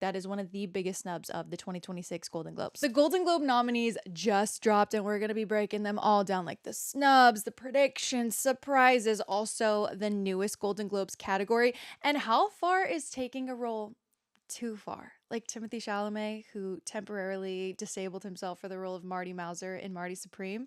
that is one of the biggest snubs of the 2026 Golden Globes. The Golden Globe nominees just dropped, and we're going to be breaking them all down, like the snubs, the predictions, surprises, also the newest Golden Globes category, and how far is taking a role too far. Like Timothée Chalamet, who temporarily disabled himself for the role of Marty Mauser in Marty Supreme.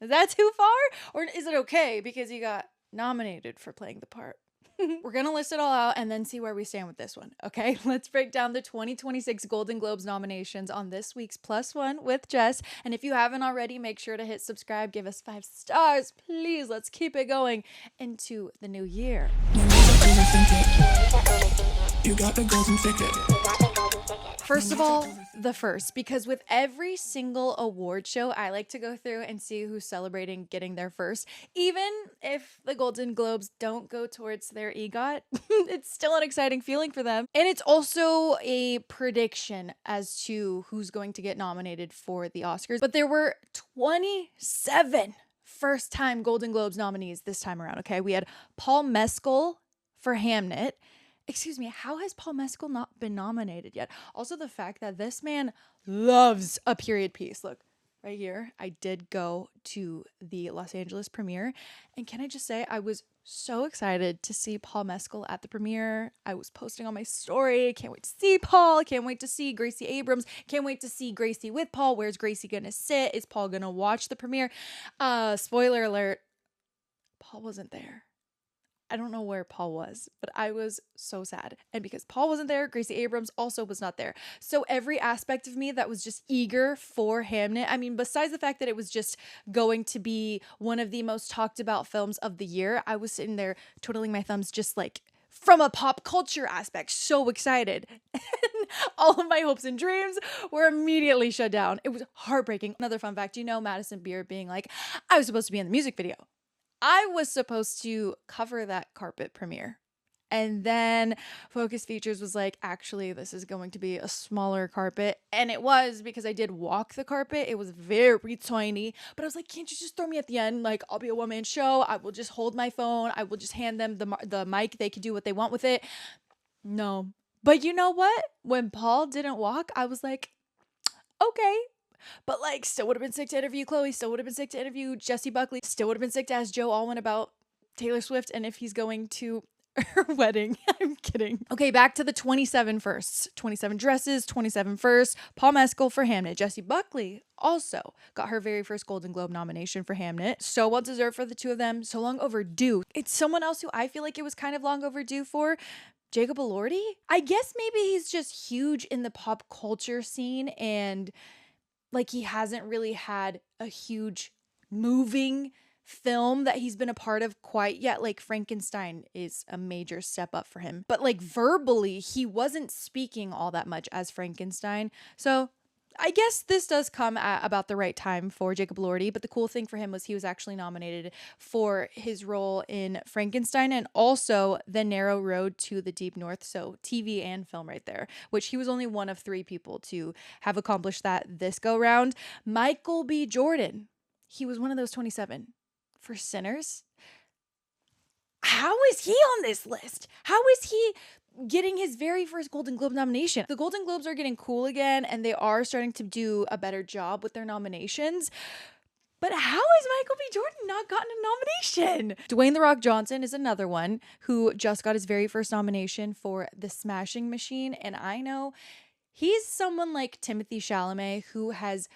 Is that too far? Or is it okay because he got nominated for playing the part? We're going to list it all out and then see where we stand with this one. Okay, let's break down the 2026 Golden Globes nominations on this week's Plus One with Jess. And if you haven't already, make sure to hit subscribe, give us 5 stars, please. Let's keep it going into the new year. You got the golden ticket. First of all, the first, because with every single award show, I like to go through and see who's celebrating getting there first. Even if the Golden Globes don't go towards their EGOT, it's still an exciting feeling for them. And it's also a prediction as to who's going to get nominated for the Oscars. But there were 27 first-time Golden Globes nominees this time around, okay? We had Paul Mescal for Hamnet. Excuse me, how has Paul Mescal not been nominated yet? Also, the fact that this man loves a period piece. Look, right here, I did go to the Los Angeles premiere. And can I just say, I was so excited to see Paul Mescal at the premiere. I was posting on my story. Can't wait to see Paul. Can't wait to see Gracie Abrams. Can't wait to see Gracie with Paul. Where's Gracie gonna sit? Is Paul gonna watch the premiere? Spoiler alert, Paul wasn't there. I don't know where Paul was, but I was so sad. And because Paul wasn't there, Gracie Abrams also was not there. So every aspect of me that was just eager for Hamnet, I mean, besides the fact that it was just going to be one of the most talked about films of the year, I was sitting there twiddling my thumbs just like from a pop culture aspect, so excited. And all of my hopes and dreams were immediately shut down. It was heartbreaking. Another fun fact, Madison Beer being like, I was supposed to be in the music video. I was supposed to cover that carpet premiere. And then Focus Features was like, actually, this is going to be a smaller carpet. And it was, because I did walk the carpet. It was very tiny. But I was like, can't you just throw me at the end? Like, I'll be a one-man show. I will just hold my phone. I will just hand them the mic. They can do what they want with it. No. But you know what? When Paul didn't walk, I was like, okay. But like, still would have been sick to interview Chloe, still would have been sick to interview Jessie Buckley, still would have been sick to ask Joe Alwyn about Taylor Swift and if he's going to her wedding. I'm kidding. Okay, back to the 27 firsts. 27 dresses, 27 firsts. Paul Mescal for Hamnet. Jessie Buckley also got her very first Golden Globe nomination for Hamnet. So well deserved for the two of them. So long overdue. It's someone else who I feel like it was kind of long overdue for. Jacob Elordi? I guess maybe he's just huge in the pop culture scene and like he hasn't really had a huge moving film that he's been a part of quite yet. Like Frankenstein is a major step up for him. But like verbally, he wasn't speaking all that much as Frankenstein. So I guess this does come at about the right time for Jacob Elordi, but the cool thing for him was he was actually nominated for his role in Frankenstein and also The Narrow Road to the Deep North, so TV and film right there, which he was only one of 3 people to have accomplished that this go round. Michael B. Jordan, he was one of those 27 for Sinners. How is he on this list? How is he getting his very first Golden Globe nomination? The Golden Globes are getting cool again and they are starting to do a better job with their nominations. But how has Michael B. Jordan not gotten a nomination? Dwayne "The Rock" Johnson is another one who just got his very first nomination for The Smashing Machine. And I know he's someone like Timothée Chalamet who has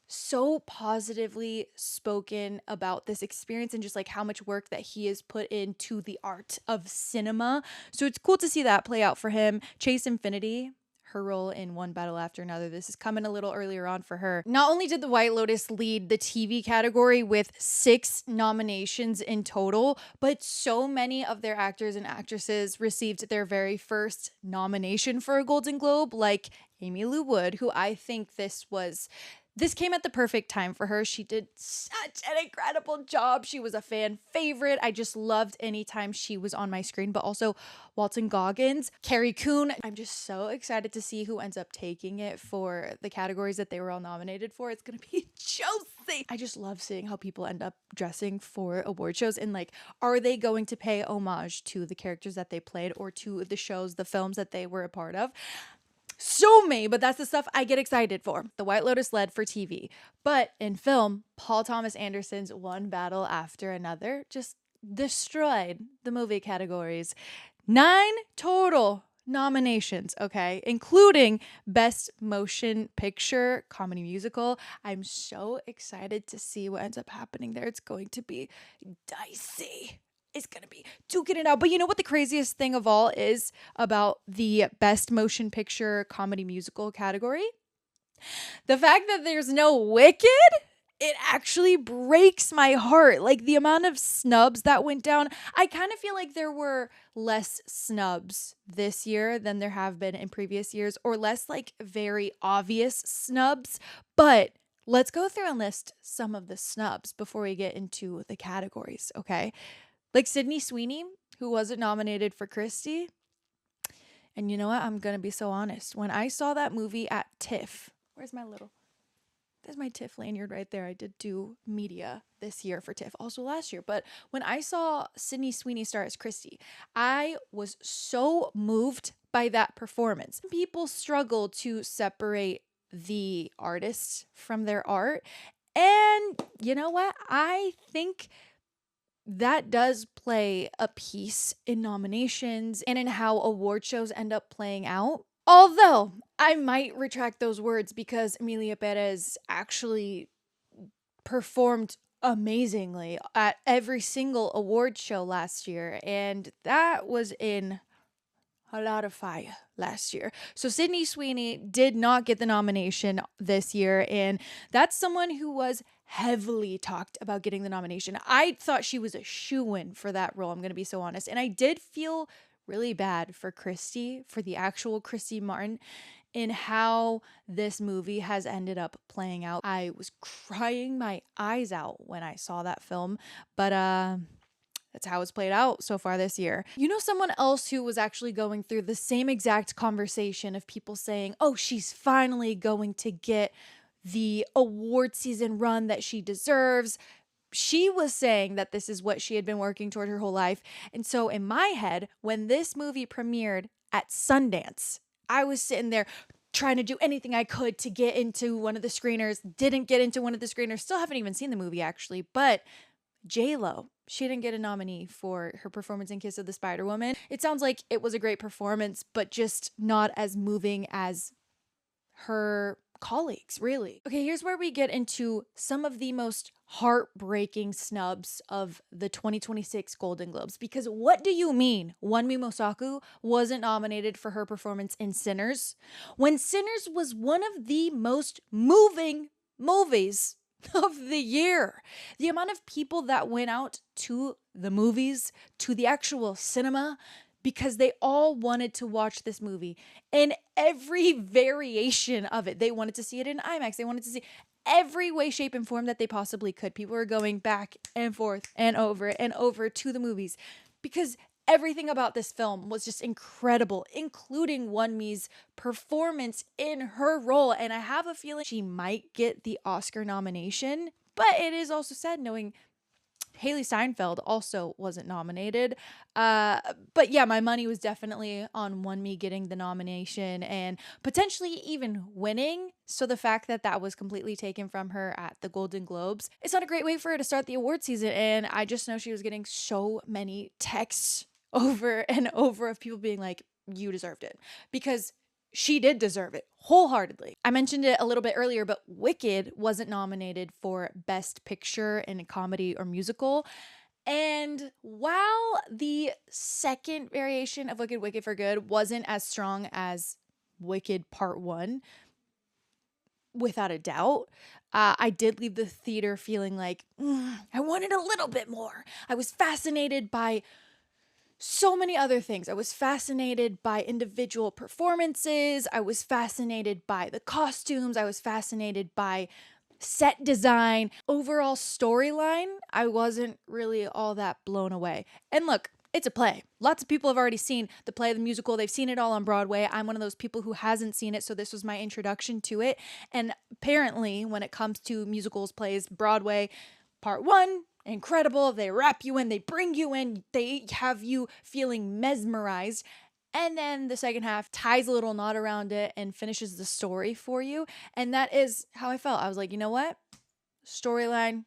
so positively spoken about this experience and just like how much work that he has put into the art of cinema. So it's cool to see that play out for him. Chase Infinity, her role in One Battle After Another. This is coming a little earlier on for her. Not only did The White Lotus lead the TV category with 6 nominations in total, but so many of their actors and actresses received their very first nomination for a Golden Globe, like Amy Lou Wood, who I think this came at the perfect time for her. She did such an incredible job. She was a fan favorite. I just loved any time she was on my screen, but also Walton Goggins, Carrie Coon. I'm just so excited to see who ends up taking it for the categories that they were all nominated for. It's going to be Josie. I just love seeing how people end up dressing for award shows and like, are they going to pay homage to the characters that they played or to the shows, the films that they were a part of? so many, but that's the stuff I get excited for. The White Lotus led for TV. But in film, Paul Thomas Anderson's one battle after another just destroyed the movie categories. 9 total nominations, okay, including Best Motion Picture Comedy Musical. I'm so excited to see what ends up happening there. It's going to be dicey. It's going to be duking it out. But you know what the craziest thing of all is about the Best Motion Picture Comedy Musical category? The fact that there's no Wicked, it actually breaks my heart. Like the amount of snubs that went down. I kind of feel like there were less snubs this year than there have been in previous years, or less like very obvious snubs. But let's go through and list some of the snubs before we get into the categories, okay? Like Sydney Sweeney, who wasn't nominated for Christie. And you know what? I'm going to be so honest. When I saw that movie at TIFF, there's my TIFF lanyard right there. I did do media this year for TIFF, also last year. But when I saw Sydney Sweeney star as Christie, I was so moved by that performance. People struggle to separate the artists from their art. And you know what? I think that does play a piece in nominations and in how award shows end up playing out. Although I might retract those words because Emilia Perez actually performed amazingly at every single award show last year, and that was in a lot of fire last year. So Sydney Sweeney did not get the nomination this year, and that's someone who was heavily talked about getting the nomination. I thought she was a shoo-in for that role, I'm going to be so honest. And I did feel really bad for Christie, for the actual Christie Martin, in how this movie has ended up playing out. I was crying my eyes out when I saw that film, but that's how it's played out so far this year. You know, someone else who was actually going through the same exact conversation of people saying, oh, she's finally going to get the award season run that she deserves. She was saying that this is what she had been working toward her whole life. And so in my head, when this movie premiered at Sundance, I was sitting there trying to do anything I could to get into one of the screeners. Didn't get into one of the screeners. Still haven't even seen the movie, actually. But J-Lo, she didn't get a nominee for her performance in Kiss of the Spider-Woman. It sounds like it was a great performance, but just not as moving as her colleagues, really. Okay, here's where we get into some of the most heartbreaking snubs of the 2026 Golden Globes. Because what do you mean Wunmi Mosaku wasn't nominated for her performance in Sinners when Sinners was one of the most moving movies of the year? The amount of people that went out to the movies, to the actual cinema, because they all wanted to watch this movie in every variation of it. They wanted to see it in IMAX. They wanted to see every way, shape, and form that they possibly could. People were going back and forth and over to the movies because everything about this film was just incredible, including Wunmi's performance in her role. And I have a feeling she might get the Oscar nomination, but it is also sad knowing Haley Steinfeld also wasn't nominated. But yeah, my money was definitely on Wunmi getting the nomination and potentially even winning. So the fact that that was completely taken from her at the Golden Globes, it's not a great way for her to start the award season. And I just know she was getting so many texts over and over of people being like, you deserved it. Because she did deserve it wholeheartedly. I mentioned it a little bit earlier, but Wicked wasn't nominated for Best Picture in a Comedy or Musical. And while the second variation of Wicked, Wicked for Good, wasn't as strong as Wicked Part 1, without a doubt, I did leave the theater feeling like, I wanted a little bit more. I was fascinated by so many other things. I was fascinated by individual performances. I was fascinated by the costumes. I was fascinated by set design. Overall storyline, I wasn't really all that blown away. And look, it's a play. Lots of people have already seen the play, the musical. They've seen it all on Broadway. I'm one of those people who hasn't seen it, so this was my introduction to it. And apparently, when it comes to musicals, plays, Broadway, Part 1, incredible. They wrap you in, they bring you in, they have you feeling mesmerized. And then the second half ties a little knot around it and finishes the story for you. And that is how I felt. I was like, you know what? Storyline,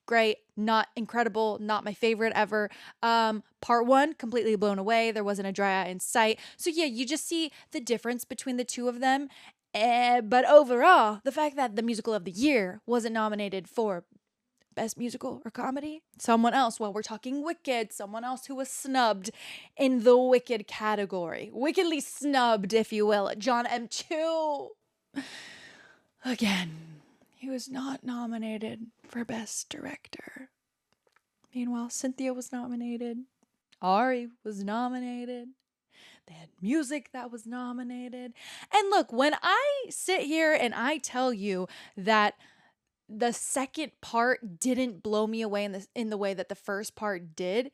great, not incredible, not my favorite ever. Part one, completely blown away. There wasn't a dry eye in sight. So yeah, you just see the difference between the two of them. But overall, the fact that the musical of the year wasn't nominated for best musical or comedy, someone else, well, we're talking Wicked, someone else who was snubbed in the Wicked category. Wickedly snubbed, if you will. John M. Chu. Again, he was not nominated for Best Director. Meanwhile, Cynthia was nominated. Ari was nominated. They had music that was nominated. And look, when I sit here and I tell you that the second part didn't blow me away in the way that the first part did,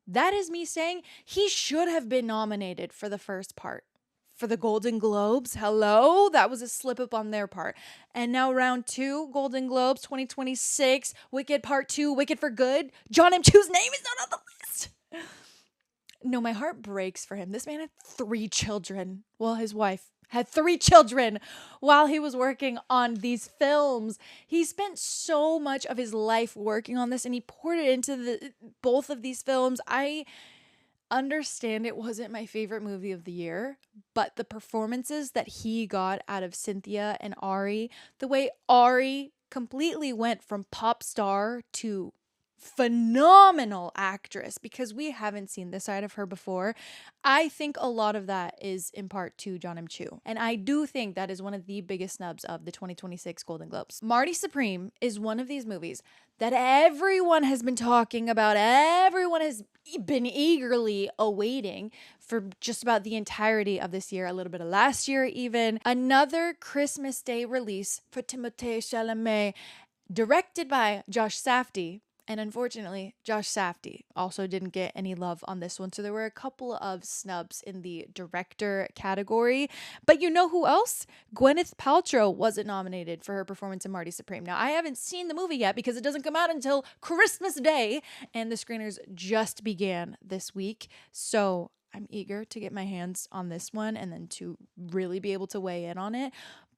that is me saying he should have been nominated for the first part. For the Golden Globes, hello? That was a slip up on their part. And now round two, Golden Globes 2026, Wicked Part 2, Wicked for Good. John M. Chu's name is not on the list. No, my heart breaks for him. This man had 3 children. Well, his wife had 3 children while he was working on these films. He spent so much of his life working on this and he poured it into both of these films. I understand it wasn't my favorite movie of the year, but the performances that he got out of Cynthia and Ari, the way Ari completely went from pop star to phenomenal actress, because we haven't seen this side of her before. I think a lot of that is in part to John M. Chu. And I do think that is one of the biggest snubs of the 2026 Golden Globes. Marty Supreme is one of these movies that everyone has been talking about. Everyone has been eagerly awaiting for just about the entirety of this year, a little bit of last year even. Another Christmas Day release for Timothée Chalamet, directed by Josh Safdie. And unfortunately, Josh Safdie also didn't get any love on this one. So there were a couple of snubs in the director category. But you know who else? Gwyneth Paltrow wasn't nominated for her performance in Marty Supreme. Now, I haven't seen the movie yet because it doesn't come out until Christmas Day. And the screeners just began this week. So I'm eager to get my hands on this one and then to really be able to weigh in on it.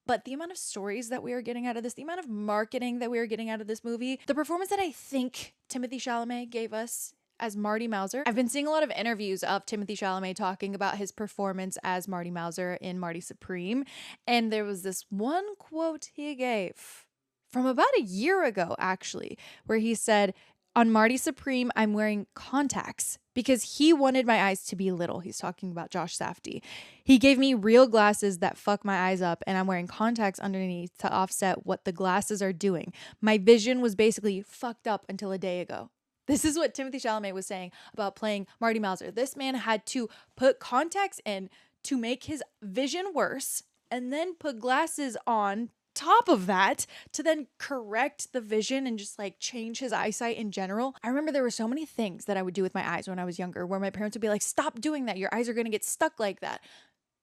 But the amount of stories that we are getting out of this, the amount of marketing that we are getting out of this movie, the performance that I think Timothée Chalamet gave us as Marty Mauser. I've been seeing a lot of interviews of Timothée Chalamet talking about his performance as Marty Mauser in Marty Supreme. And there was this one quote he gave from about a year ago, actually, where he said, on Marty Supreme, I'm wearing contacts because he wanted my eyes to be little. He's talking about Josh Safdie. He gave me real glasses that fuck my eyes up, and I'm wearing contacts underneath to offset what the glasses are doing. My vision was basically fucked up until a day ago. This is what Timothée Chalamet was saying about playing Marty Mauser. This man had to put contacts in to make his vision worse and then put glasses on top of that to then correct the vision and just like change his eyesight in general. I remember there were so many things that I would do with my eyes when I was younger where my parents would be like, stop doing that. Your eyes are going to get stuck like that.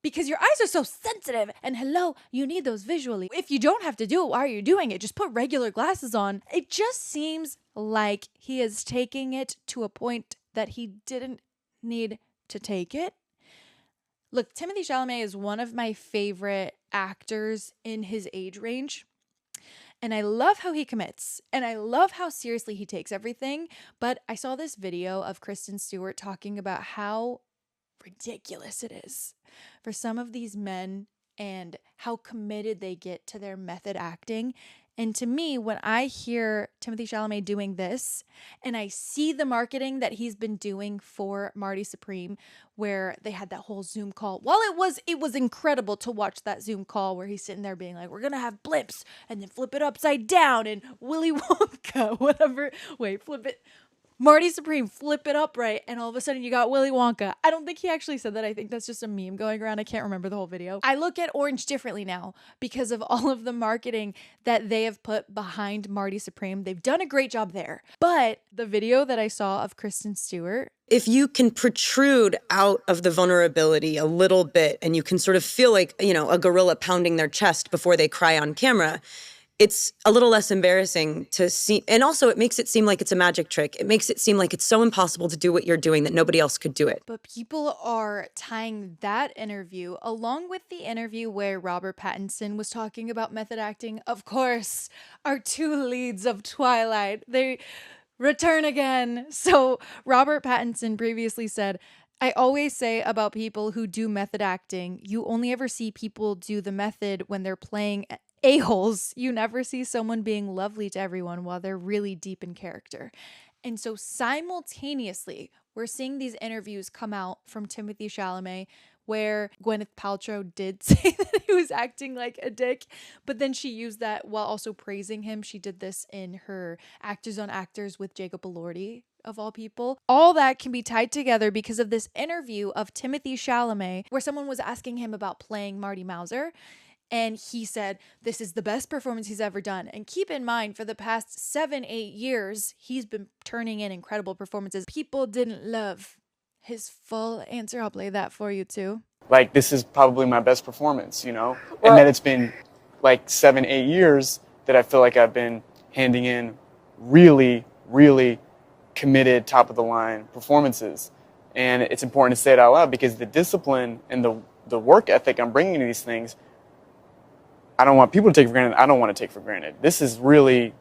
Because your eyes are so sensitive and hello, you need those visually. If you don't have to do it, why are you doing it? Just put regular glasses on. It just seems like he is taking it to a point that he didn't need to take it. Look, Timothée Chalamet is one of my favorite actors in his age range. And I love how he commits. And I love how seriously he takes everything. But I saw this video of Kristen Stewart talking about how ridiculous it is for some of these men and how committed they get to their method acting. And to me, when I hear Timothée Chalamet doing this and I see the marketing that he's been doing for Marty Supreme, where they had that whole Zoom call. Well, it was incredible to watch that Zoom call where he's sitting there being like, we're going to have blips and then flip it upside down and Willy Wonka, whatever. Wait, flip it. Marty Supreme, flip it upright, and all of a sudden you got Willy Wonka. I don't think he actually said that. I think that's just a meme going around. I can't remember the whole video. I look at Orange differently now because of all of the marketing that they have put behind Marty Supreme. They've done a great job there. But the video that I saw of Kristen Stewart, if you can protrude out of the vulnerability a little bit and you can sort of feel like, you know, a gorilla pounding their chest before they cry on camera, it's a little less embarrassing to see. And also it makes it seem like it's a magic trick. It makes it seem like it's so impossible to do what you're doing that nobody else could do it. But people are tying that interview along with the interview where Robert Pattinson was talking about method acting. Of course, our two leads of Twilight, they return again. So Robert Pattinson previously said, I always say about people who do method acting, you only ever see people do the method when they're playing a-holes. You never see someone being lovely to everyone while they're really deep in character. And so simultaneously, we're seeing these interviews come out from Timothée Chalamet where Gwyneth Paltrow did say that he was acting like a dick, but then she used that while also praising him. She did this in her Actors on Actors with Jacob Elordi, of all people. All that can be tied together because of this interview of Timothée Chalamet where someone was asking him about playing Marty Mauser. And he said, this is the best performance he's ever done. And keep in mind, for the past 7-8 years, he's been turning in incredible performances. People didn't love his full answer. I'll play that for you too. Like, this is probably my best performance, you know? And that it's been like 7-8 years that I feel like I've been handing in really, really committed, top of the line performances. And it's important to say it out loud because the discipline and the work ethic I'm bringing to these things, I don't want people to take for granted. I don't want to take for granted. This is really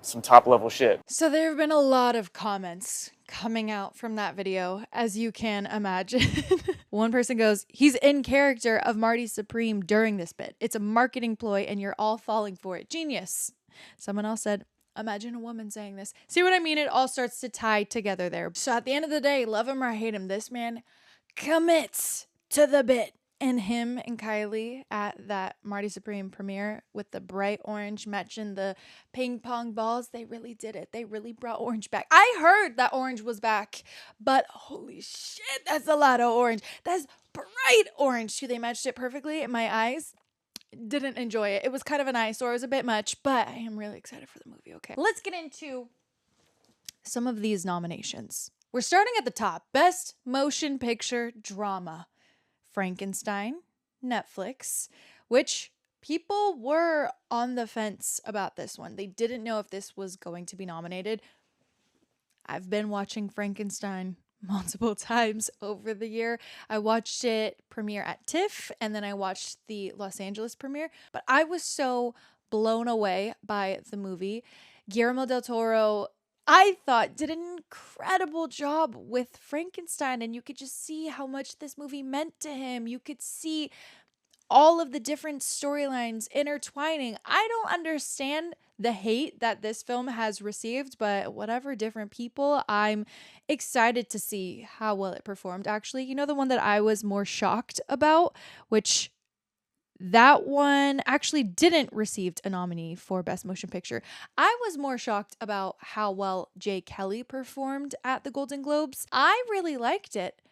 some top level shit. So there have been a lot of comments coming out from that video, as you can imagine. One person goes, he's in character of Marty Supreme during this bit. It's a marketing ploy and you're all falling for it. Genius. Someone else said, imagine a woman saying this. See what I mean? It all starts to tie together there. So at the end of the day, love him or hate him, this man commits to the bit. And him and Kylie at that Marty Supreme premiere with the bright orange matching the ping pong balls, they really did it. They really brought orange back. I heard that orange was back, but holy shit, that's a lot of orange. That's bright orange too. They matched it perfectly in my eyes. Didn't enjoy it. It was kind of an eyesore. It was a bit much, but I am really excited for the movie. Okay, let's get into some of these nominations. We're starting at the top. Best Motion Picture Drama. Frankenstein, Netflix, which people were on the fence about this one. They didn't know if this was going to be nominated. I've been watching Frankenstein multiple times over the year. I watched it premiere at TIFF and then I watched the Los Angeles premiere, but I was so blown away by the movie. Guillermo del Toro, I thought, did an incredible job with Frankenstein, and you could just see how much this movie meant to him. You could see all of the different storylines intertwining. I don't understand the hate that this film has received, but whatever, different people, I'm excited to see how well it performed. Actually, you know, the one that I was more shocked about, which that one actually didn't receive a nominee for Best Motion Picture. I was more shocked about how well Jay Kelly performed at the Golden Globes. I really liked it,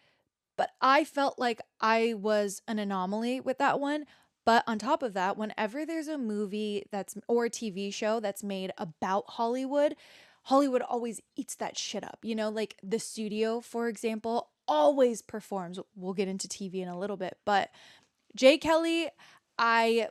but I felt like I was an anomaly with that one. But on top of that, whenever there's a movie or a TV show that's made about Hollywood, Hollywood always eats that shit up. You know, like The Studio, for example, always performs. We'll get into TV in a little bit, but Jay Kelly, I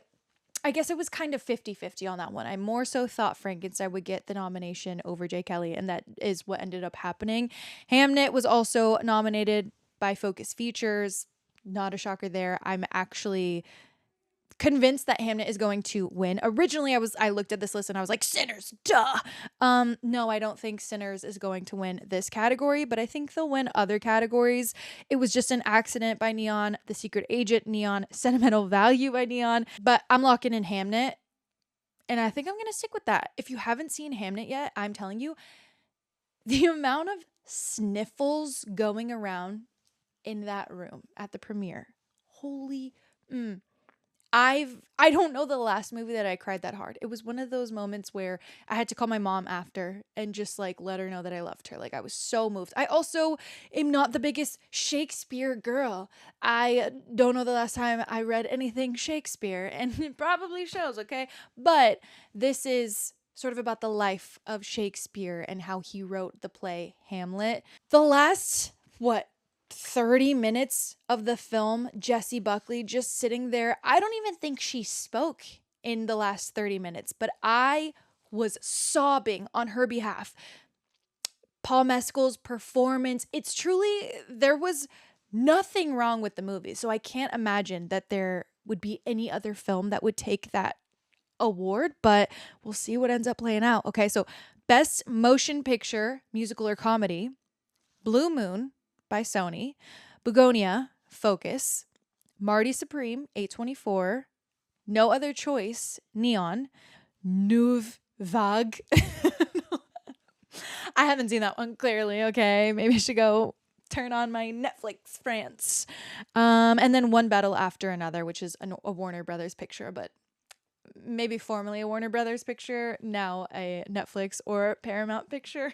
guess it was kind of 50-50 on that one. I more so thought Frankenstein would get the nomination over Jay Kelly, and that is what ended up happening. Hamnet was also nominated by Focus Features. Not a shocker there. I'm actually convinced that Hamnet is going to win. Originally, I looked at this list and I was like, Sinners, duh. No, I don't think Sinners is going to win this category, but I think they'll win other categories. It was just an accident by Neon, The Secret Agent, Neon, Sentimental Value by Neon, but I'm locking in Hamnet, and I think I'm going to stick with that. If you haven't seen Hamnet yet, I'm telling you, the amount of sniffles going around in that room at the premiere, holy I don't know the last movie that I cried that hard. It was one of those moments where I had to call my mom after and just like let her know that I loved her. Like, I was so moved. I also am not the biggest Shakespeare girl. I don't know the last time I read anything Shakespeare, and it probably shows, okay? But this is sort of about the life of Shakespeare and how he wrote the play Hamlet. The last, 30 minutes of the film, Jessie Buckley just sitting there. I don't even think she spoke in the last 30 minutes, but I was sobbing on her behalf. Paul Mescal's performance, it's truly, there was nothing wrong with the movie. So I can't imagine that there would be any other film that would take that award, but we'll see what ends up playing out. Okay, so Best Motion Picture, Musical or Comedy, Blue Moon by Sony, Begonia, Focus, Marty Supreme, 824, No Other Choice, Neon, Nouveau Vague. I haven't seen that one, clearly. Okay, maybe I should go turn on my Netflix France. And then One Battle After Another, which is a Warner Brothers picture, but maybe formerly a Warner Brothers picture, now a Netflix or Paramount picture.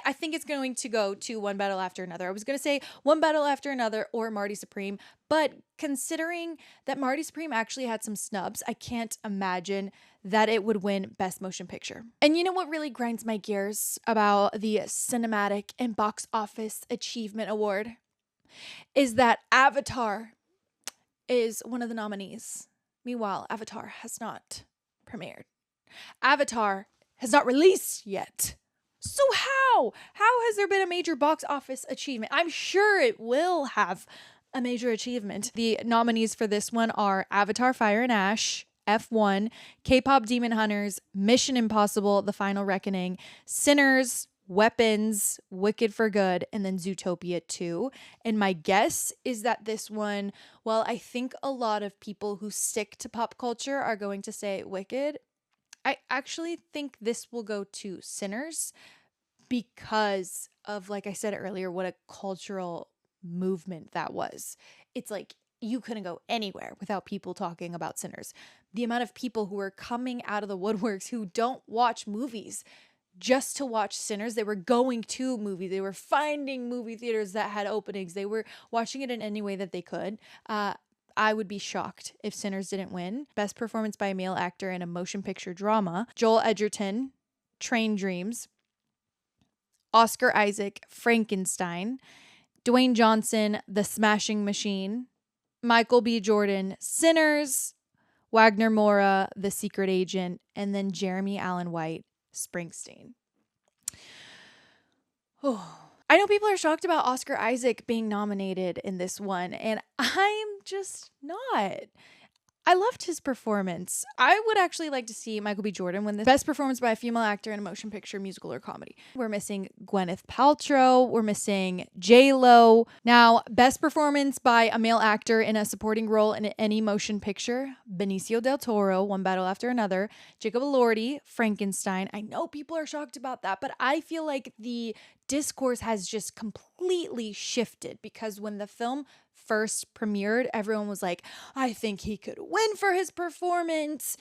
I think it's going to go to One Battle After Another. I was going to say One Battle After Another or Marty Supreme, but considering that Marty Supreme actually had some snubs, I can't imagine that it would win Best Motion Picture. And you know what really grinds my gears about the Cinematic and Box Office Achievement Award is that Avatar is one of the nominees. Meanwhile, Avatar has not premiered. Avatar has not released yet. So how? How has there been a major box office achievement? I'm sure it will have a major achievement. The nominees for this one are Avatar Fire and Ash, F1, K-pop Demon Hunters, Mission Impossible, The Final Reckoning, Sinners, Weapons, Wicked for Good, and then Zootopia 2. And my guess is that this one, well, I think a lot of people who stick to pop culture are going to say Wicked. I actually think this will go to Sinners because of, like I said earlier, what a cultural movement that was. It's like you couldn't go anywhere without people talking about Sinners. The amount of people who were coming out of the woodworks who don't watch movies just to watch Sinners. They were going to movies. They were finding movie theaters that had openings. They were watching it in any way that they could. I would be shocked if Sinners didn't win. Best performance by a male actor in a motion picture drama, Joel Edgerton, Train Dreams, Oscar Isaac, Frankenstein, Dwayne Johnson, The Smashing Machine, Michael B. Jordan, Sinners, Wagner Moura, The Secret Agent, and then Jeremy Allen White, Springsteen. Oh. I know people are shocked about Oscar Isaac being nominated in this one, and I'm just not. I loved his performance. I would actually like to see Michael B. Jordan win the best performance by a female actor in a motion picture, musical, or comedy. We're missing Gwyneth Paltrow. We're missing J-Lo. Now, best performance by a male actor in a supporting role in any motion picture, Benicio del Toro, One Battle After Another, Jacob Elordi, Frankenstein. I know people are shocked about that, but I feel like the discourse has just completely shifted because when the film first premiered, everyone was like, I think he could win for his performance.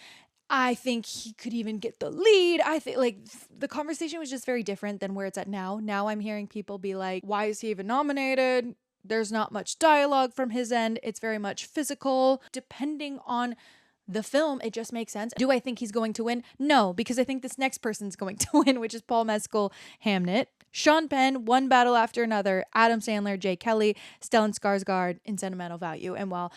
I think he could even get the lead. I think like the conversation was just very different than where it's at now. Now I'm hearing people be like, why is he even nominated? There's not much dialogue from his end. It's very much physical. Depending on the film, it just makes sense. Do I think he's going to win? No, because I think this next person's going to win, which is Paul Mescal, Hamnet. Sean Penn, One Battle After Another, Adam Sandler, Jay Kelly, Stellan Skarsgård in Sentimental Value. And while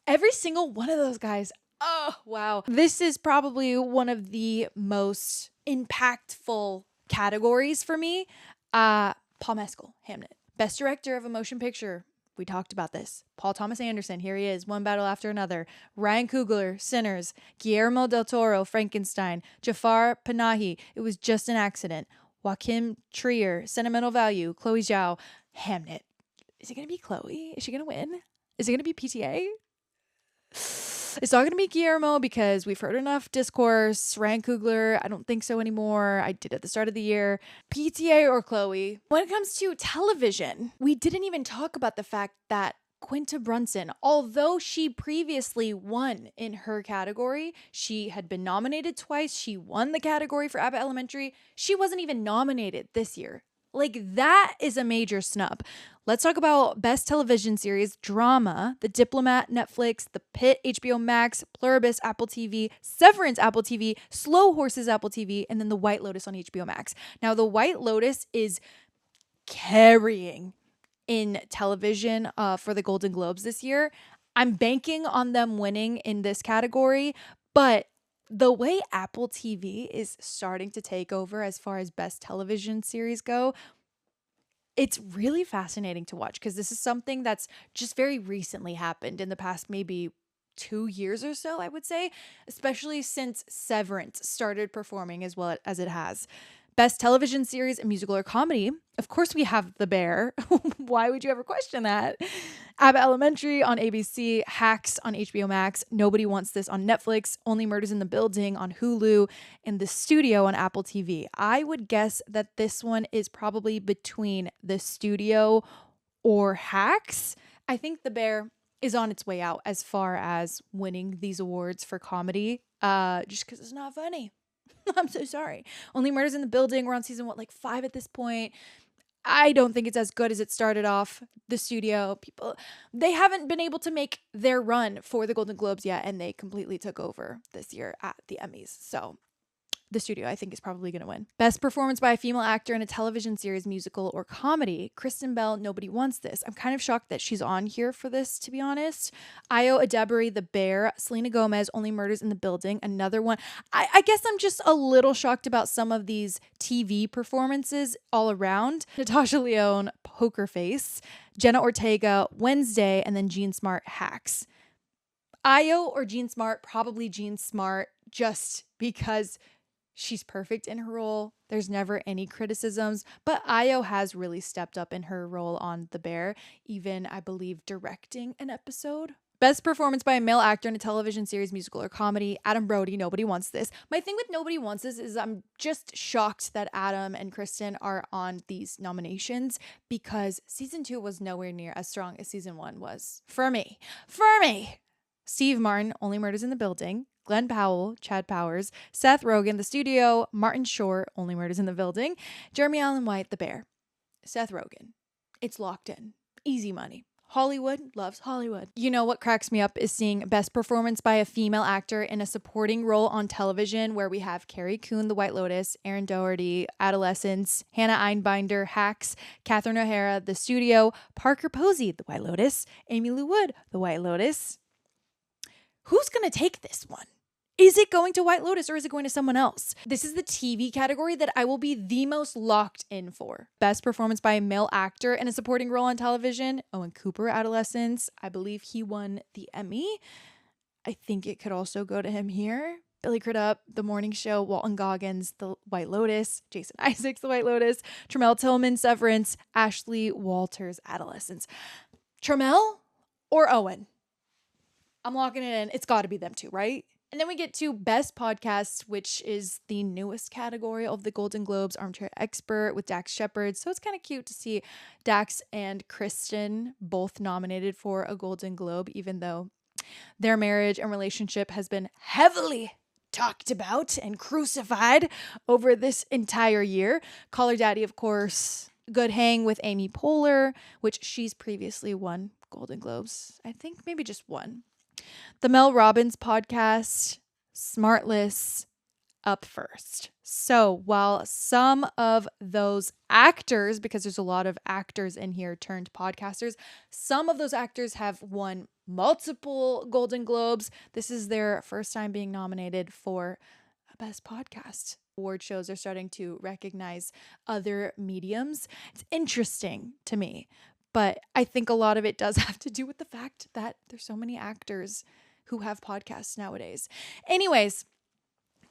every single one of those guys, oh, wow. This is probably one of the most impactful categories for me. Paul Mescal, Hamnet. Best Director of a Motion Picture. We talked about this. Paul Thomas Anderson, here he is, One Battle After Another. Ryan Coogler, Sinners. Guillermo del Toro, Frankenstein. Jafar Panahi, It Was Just an Accident. Joaquin Trier, Sentimental Value. Chloe Zhao, Hamnet. Is it going to be Chloe? Is she going to win? Is it going to be PTA? It's not going to be Guillermo because we've heard enough discourse. Ryan Coogler, I don't think so anymore. I did at the start of the year. PTA or Chloe. When it comes to television, we didn't even talk about the fact that Quinta Brunson, although she previously won in her category, she had been nominated twice. She won the category for Abbott Elementary. She wasn't even nominated this year. Like, that is a major snub. Let's talk about Best Television Series, Drama, The Diplomat, Netflix, The Pitt, HBO Max, Pluribus, Apple TV, Severance, Apple TV, Slow Horses, Apple TV, and then The White Lotus on HBO Max. Now, The White Lotus is carrying in television for the Golden Globes this year. I'm banking on them winning in this category, But the way Apple TV is starting to take over as far as best television series go, it's really fascinating to watch because this is something that's just very recently happened in the past maybe 2 years or so, I would say, especially since Severance started performing as well as it has. Best television series, a musical or comedy. Of course, we have The Bear. Why would you ever question that? Abbott Elementary on ABC, Hacks on HBO Max, Nobody Wants This on Netflix, Only Murders in the Building on Hulu, and The Studio on Apple TV. I would guess that this one is probably between The Studio or Hacks. I think The Bear is on its way out as far as winning these awards for comedy, just because it's not funny. I'm so sorry. Only Murders in the Building. We're on season 5 at this point. I don't think it's as good as it started off. The Studio, people, they haven't been able to make their run for the Golden Globes yet, and they completely took over this year at the Emmys. So The Studio, I think, is probably going to win. Best performance by a female actor in a television series, musical, or comedy. Kristen Bell, Nobody Wants This. I'm kind of shocked that she's on here for this, to be honest. Io Adebari, The Bear. Selena Gomez, Only Murders in the Building. Another one. I guess I'm just a little shocked about some of these TV performances all around. Natasha Lyonne, Poker Face. Jenna Ortega, Wednesday. And then Jean Smart, Hacks. Io or Jean Smart? Probably Jean Smart, just because she's perfect in her role. There's never any criticisms, but Io has really stepped up in her role on The Bear, even, I believe, directing an episode. Best performance by a male actor in a television series, musical, or comedy. Adam Brody, Nobody Wants This. My thing with Nobody Wants This is I'm just shocked that Adam and Kristen are on these nominations because season 2 was nowhere near as strong as season 1 was. For me. Steve Martin, Only Murders in the Building. Glenn Powell, Chad Powers, Seth Rogen, The Studio, Martin Short, Only Murders in the Building, Jeremy Allen White, The Bear, Seth Rogen. It's locked in. Easy money. Hollywood loves Hollywood. You know what cracks me up is seeing best performance by a female actor in a supporting role on television where we have Carrie Coon, The White Lotus, Erin Doherty, Adolescence, Hannah Einbinder, Hacks, Catherine O'Hara, The Studio, Parker Posey, The White Lotus, Amy Lou Wood, The White Lotus. Who's going to take this one? Is it going to White Lotus or is it going to someone else? This is the TV category that I will be the most locked in for. Best performance by a male actor in a supporting role on television. Owen Cooper, Adolescence. I believe he won the Emmy. I think it could also go to him here. Billy Crudup, The Morning Show, Walton Goggins, The White Lotus, Jason Isaacs, The White Lotus, Tremel Tillman, Severance, Ashley Walters, Adolescence. Tremel or Owen? I'm locking it in. It's got to be them two, right? And then we get to Best Podcast, which is the newest category of the Golden Globes, Armchair Expert with Dax Shepard. So it's kind of cute to see Dax and Kristen both nominated for a Golden Globe, even though their marriage and relationship has been heavily talked about and crucified over this entire year. Call Her Daddy, of course. Good Hang with Amy Poehler, which she's previously won Golden Globes. I think maybe just one. The Mel Robbins podcast, Smartless, up first. So while some of those actors, because there's a lot of actors in here turned podcasters, some of those actors have won multiple Golden Globes. This is their first time being nominated for a Best Podcast. Award shows are starting to recognize other mediums. It's interesting to me. But I think a lot of it does have to do with the fact that there's so many actors who have podcasts nowadays. Anyways,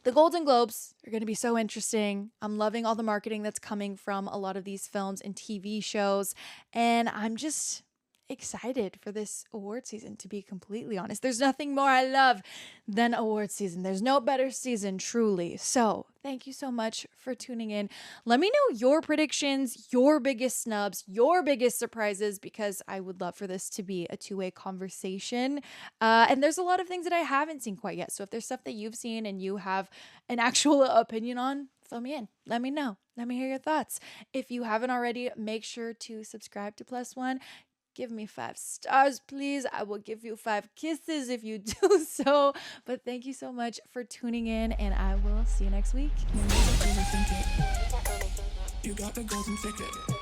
the Golden Globes are going to be so interesting. I'm loving all the marketing that's coming from a lot of these films and TV shows. And I'm just excited for this award season, to be completely honest. There's nothing more I love than award season. There's no better season, truly. So thank you so much for tuning in. Let me know your predictions, your biggest snubs, your biggest surprises, because I would love for this to be a two-way conversation. And there's a lot of things that I haven't seen quite yet. So if there's stuff that you've seen and you have an actual opinion on, fill me in. Let me know. Let me hear your thoughts. If you haven't already, make sure to subscribe to Plus One. Give me 5 stars, please. I will give you 5 kisses if you do so. But thank you so much for tuning in, and I will see you next week. You got the golden ticket.